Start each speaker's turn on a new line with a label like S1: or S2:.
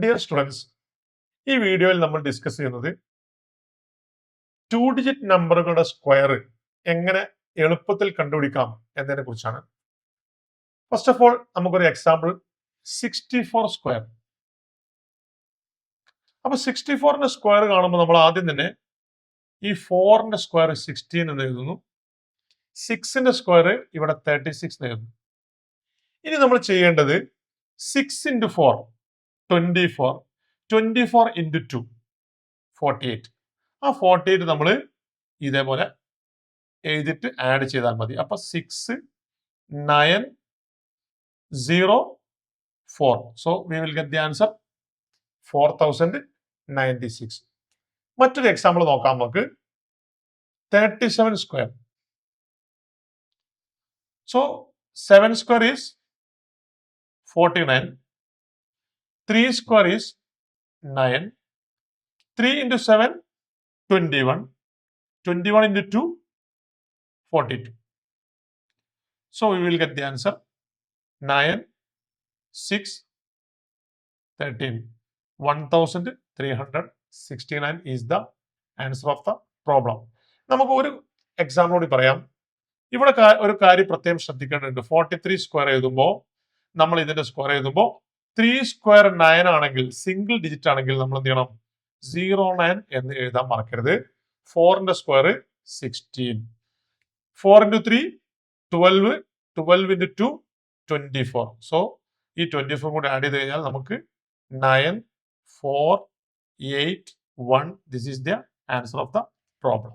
S1: Dear students, ഈ വീഡിയോയിൽ നമ്മൾ ഡിസ്കസ് ചെയ്യുന്നത് 2 ഡിജിറ്റ് നമ്പറുകളുടെ സ്ക്വയർ എങ്ങനെ എളുപ്പത്തിൽ കണ്ടുപിടിക്കാം എന്നതിനെ കുറിച്ചാണ്. ഫസ്റ്റ് ഓഫ് ഓൾ നമുക്കൊരു എക്സാമ്പിൾ 64 സ്ക്വയർ. അപ്പൊ 64ന്റെ സ്ക്വയർ കാണുമ്പോൾ നമ്മൾ ആദ്യം തന്നെ ഈ 4ന്റെ സ്ക്വയർ 16 എന്ന് എഴുതുന്നു, 6ന്റെ സ്ക്വയർ ഇവിടെ 36 എന്ന് എഴുതുന്നു. ഇനി നമ്മൾ ചെയ്യേണ്ടത് 6 into 4 24, 24 into 2 48. ആ 48 നമ്മൾ ഇതേപോലെ എഴുതിയിട്ട് ആഡ് ചെയ്താൽ മതി. അപ്പൊ 6 9 0 4. So we will get the answer 4096. മറ്റൊരു എക്സാമ്പിൾ നോക്കാം നമുക്ക്. 37 square. So 7 square is 49, 3 square is 9, 3 into 7 21, 21 into 2 42. So we will get the answer 9 6 13. 1369 is the answer of the problem. നമുക്ക് ഒരു എക്സാമ്പിൾ കൂടി പറയാം. ഇവിടെ ഒരു കാര്യം പ്രത്യേകം ശ്രദ്ധിക്കേണ്ടതുണ്ട്. 43 സ്ക്വയർ എഴുതുമ്പോൾ നമ്മൾ ഇതിന്റെ സ്ക്വയർ എഴുതുമ്പോൾ 3 സ്ക്വയർ 9 ആണെങ്കിൽ, സിംഗിൾ ഡിജിറ്റ് ആണെങ്കിൽ നമ്മൾ എന്ത് ചെയ്യണം? 09 എന്ന് എഴുതാൻ മറക്കരുത്. 4ന്റെ സ്ക്വയർ 16, 4 into 3 12, 12 into 2 24. സോ ഈ 24 കൂടി ആഡ് ചെയ്ത് കഴിഞ്ഞാൽ നമുക്ക് 9 4 8 1. This is the answer of the problem.